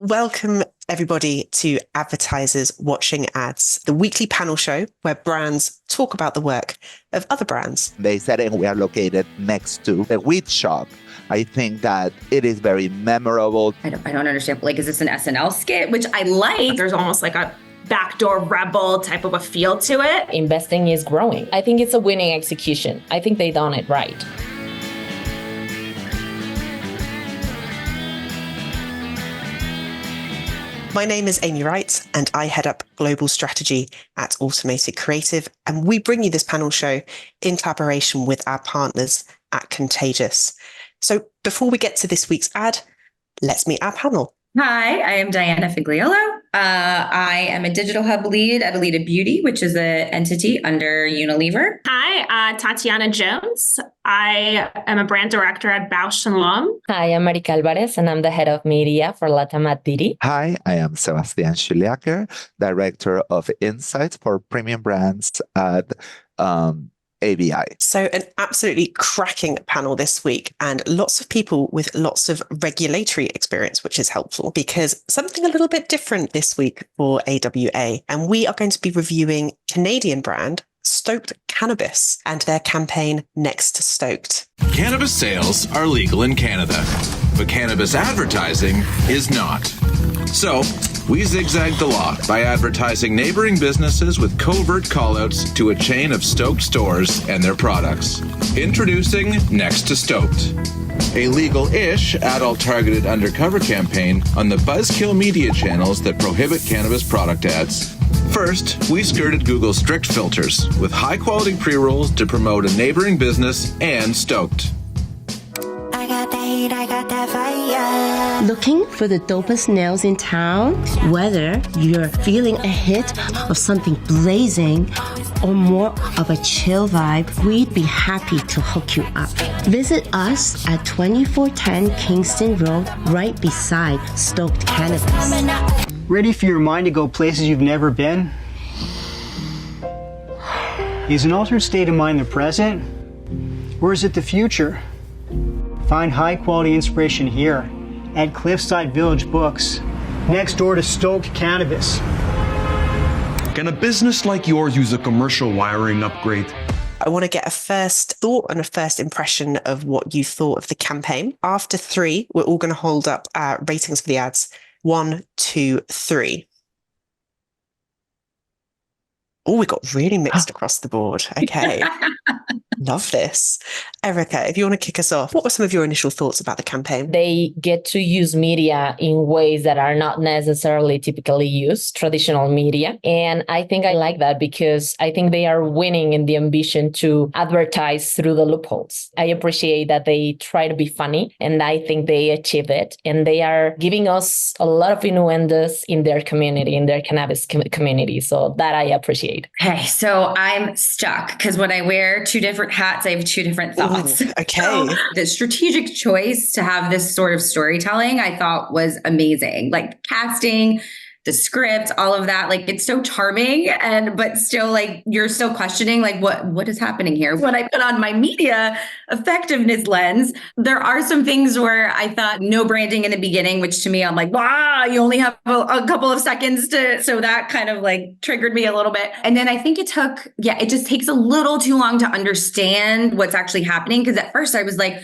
Welcome, everybody, to Advertisers Watching Ads, the weekly panel show where brands talk about the work of other brands. They said we are located next to the wheat shop. I think that it is very memorable. I don't understand. Like, is this an SNL skit? Which I like. There's almost like a backdoor rebel type of a feel to it. Investing is growing. I think it's a winning execution. I think they done it right. My name is Amy Wright, and I head up global strategy at Automated Creative. And we bring you this panel show in collaboration with our partners at Contagious. So before we get to this week's ad, let's meet our panel. Hi, I am Diana Figliuolo. I am a digital hub lead at Elida Beauty, which is an entity under Unilever. Hi, Tatyana Jones. I am a brand director at Bausch Lomb. Hi, I'm Erika Alvarez, and I'm the head of media for LATAM at DiDi. Hi, I am Sebastian Schuliaquer, director of insights for premium brands at AB. So an absolutely cracking panel this week, and lots of people with lots of regulatory experience, which is helpful because something a little bit different this week for AWA. And we are going to be reviewing Canadian brand Stok'd Cannabis and their campaign Next to Stoked. Cannabis sales are legal in Canada, but cannabis advertising is not. So, we zigzagged the law by advertising neighboring businesses with covert callouts to a chain of Stok'd stores and their products. Introducing Next to Stoked, a legal-ish adult-targeted undercover campaign on the buzzkill media channels that prohibit cannabis product ads. First, we skirted Google's strict filters with high-quality pre-rolls to promote a neighboring business and Stoked. I got that heat, I got that fire. Looking for the dopest nails in town? Whether you're feeling a hit of something blazing or more of a chill vibe, we'd be happy to hook you up. Visit us at 2410 Kingston Road, right beside Stok'd Cannabis. Ready for your mind to go places you've never been? Is an altered state of mind the present? Or is it the future? Find high-quality inspiration here at Cliffside Village Books, next door to Stok'd Cannabis. Can a business like yours use a commercial wiring upgrade? I want to get a first thought and a first impression of what you thought of the campaign. After 3, we're all going to hold up ratings for the ads. 1, 2, 3. Oh, we got really mixed across the board. Okay. Love this. Erika, if you want to kick us off, what were some of your initial thoughts about the campaign? They get to use media in ways that are not necessarily typically used, traditional media. And I think I like that because I think they are winning in the ambition to advertise through the loopholes. I appreciate that they try to be funny, and I think they achieve it. And they are giving us a lot of innuendos in their community, in their cannabis community. So that I appreciate. Okay, so I'm stuck because when I wear two different hats, I have two different thoughts. Ooh, okay. So the strategic choice to have this sort of storytelling, I thought was amazing. Like casting, the script, all of that, like it's so charming, but still like you're still questioning like what is happening here. When I put on my media effectiveness lens, there are some things where I thought no branding in the beginning, which to me I'm like, wow, you only have a couple of seconds so that kind of like triggered me a little bit. And then I think it just takes a little too long to understand what's actually happening, because at first I was like,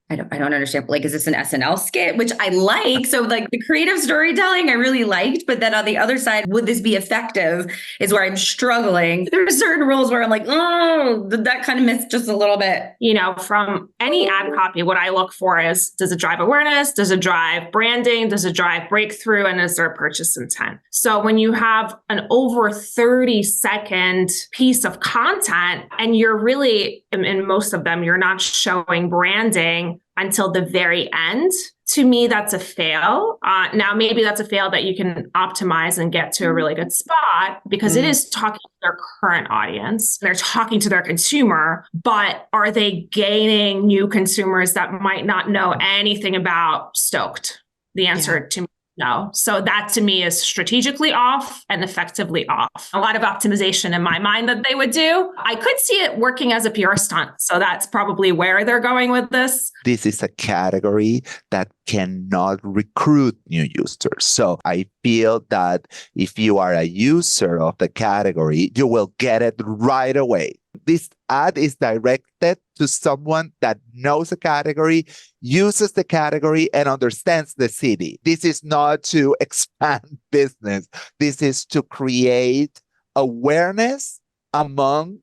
I don't understand. Like, is this an SNL skit? Which I like. So like the creative storytelling I really liked, but then on the other side, would this be effective is where I'm struggling. There are certain roles where I'm like, oh, that kind of missed just a little bit. You know, from any ad copy, what I look for is, does it drive awareness? Does it drive branding? Does it drive breakthrough? And is there a purchase intent? So when you have an over 30-second piece of content and you're really, in most of them, you're not showing branding until the very end, to me, that's a fail. Now, maybe that's a fail that you can optimize and get to a really good spot because it is talking to their current audience. They're talking to their consumer, but are they gaining new consumers that might not know anything about Stok'd? The answer to me No. So that to me is strategically off and effectively off. A lot of optimization in my mind that they would do. I could see it working as a PR stunt. So that's probably where they're going with this. This is a category that cannot recruit new users. So I feel that if you are a user of the category, you will get it right away. This ad is directed to someone that knows the category, uses the category, and understands the city. This is not to expand business. This is to create awareness among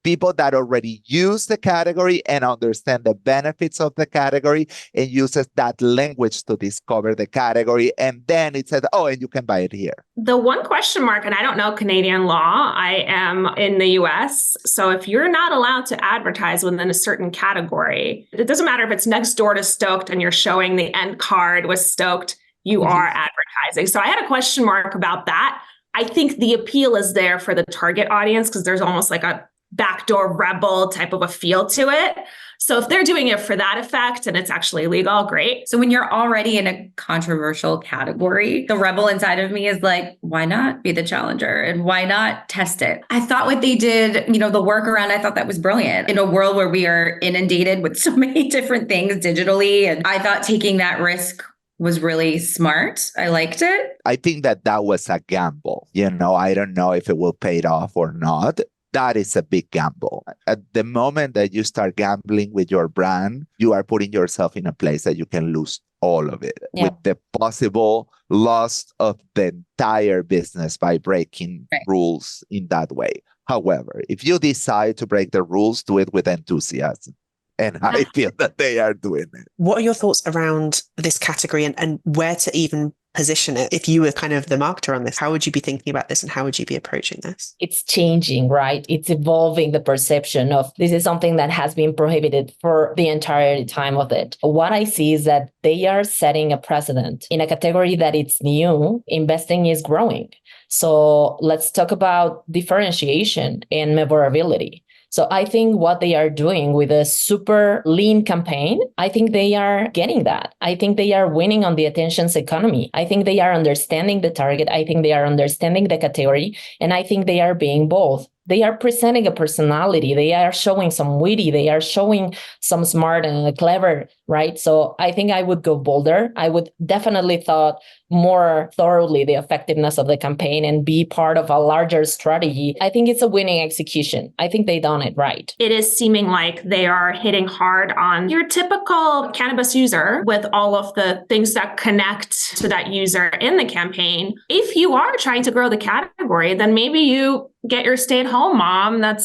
people that already use the category and understand the benefits of the category and uses that language to discover the category. And then it says, oh, and you can buy it here. The one question mark, and I don't know Canadian law, I am in the US. So if you're not allowed to advertise within a certain category, it doesn't matter if it's next door to Stok'd and you're showing the end card with Stok'd, you are advertising. So I had a question mark about that. I think the appeal is there for the target audience because there's almost like a backdoor rebel type of a feel to it. So if they're doing it for that effect and it's actually legal, great. So when you're already in a controversial category, the rebel inside of me is like, why not be the challenger and why not test it? I thought what they did, the workaround, I thought that was brilliant in a world where we are inundated with so many different things digitally. And I thought taking that risk was really smart. I liked it. I think that was a gamble. I don't know if it will pay off or not. That is a big gamble. At the moment that you start gambling with your brand, you are putting yourself in a place that you can lose all of it with the possible loss of the entire business by breaking rules in that way. However, if you decide to break the rules, do it with enthusiasm. And I feel that they are doing it. What are your thoughts around this category and where to even position it? If you were kind of the marketer on this, how would you be thinking about this and how would you be approaching this? It's changing, right? It's evolving the perception of this is something that has been prohibited for the entire time of it. What I see is that they are setting a precedent in a category that it's new. Investing is growing. So let's talk about differentiation and memorability. So I think what they are doing with a super lean campaign, I think they are getting that. I think they are winning on the attentions economy. I think they are understanding the target. I think they are understanding the category. And I think they are being bold. They are presenting a personality. They are showing some witty. They are showing some smart and clever, right? So I think I would go bolder. I would definitely thought more thoroughly the effectiveness of the campaign and be part of a larger strategy. I think it's a winning execution. I think they done it right. It is seeming like they are hitting hard on your typical cannabis user with all of the things that connect to that user in the campaign. If you are trying to grow the category, then maybe you get your stay-at-home mom that's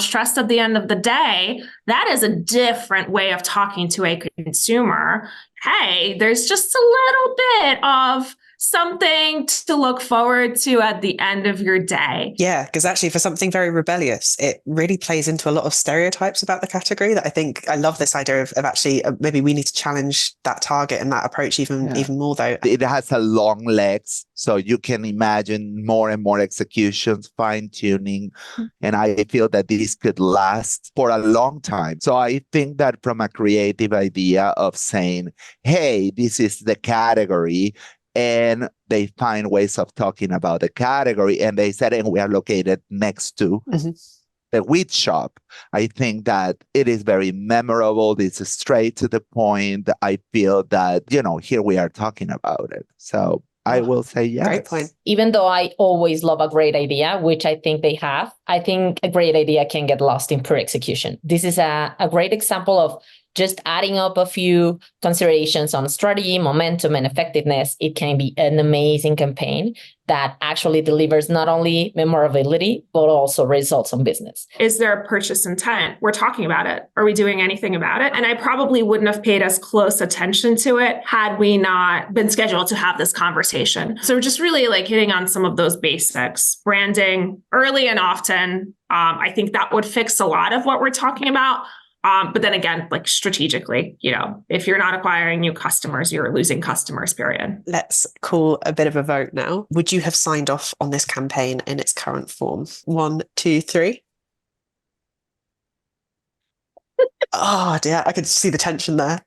stressed at the end of the day. That is a different way of talking to a consumer. Hey, there's just a little bit of something to look forward to at the end of your day. Yeah, because actually for something very rebellious, it really plays into a lot of stereotypes about the category that I love this idea of actually maybe we need to challenge that target and that approach even more though. It has a long legs, so you can imagine more and more executions, fine tuning. And I feel that this could last for a long time. So I think that from a creative idea of saying, hey, this is the category, and they find ways of talking about the category. And they said, and we are located next to the weed shop. I think that it is very memorable. It's straight to the point. I feel that, here we are talking about it. So I will say yes. Great point. Even though I always love a great idea, which I think they have, I think a great idea can get lost in poor execution. This is a great example of just adding up a few considerations on strategy, momentum, and effectiveness. It can be an amazing campaign that actually delivers not only memorability, but also results on business. Is there a purchase intent? We're talking about it. Are we doing anything about it? And I probably wouldn't have paid as close attention to it had we not been scheduled to have this conversation. So just really hitting on some of those basics, branding early and often. I think that would fix a lot of what we're talking about. But then again, strategically, if you're not acquiring new customers, you're losing customers, period. Let's call a bit of a vote now. Would you have signed off on this campaign in its current form? 1, 2, 3. Oh dear, I could see the tension there.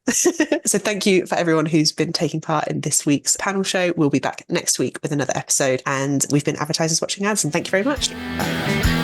So thank you for everyone who's been taking part in this week's panel show. We'll be back next week with another episode. And we've been Advertisers Watching Ads, and thank you very much.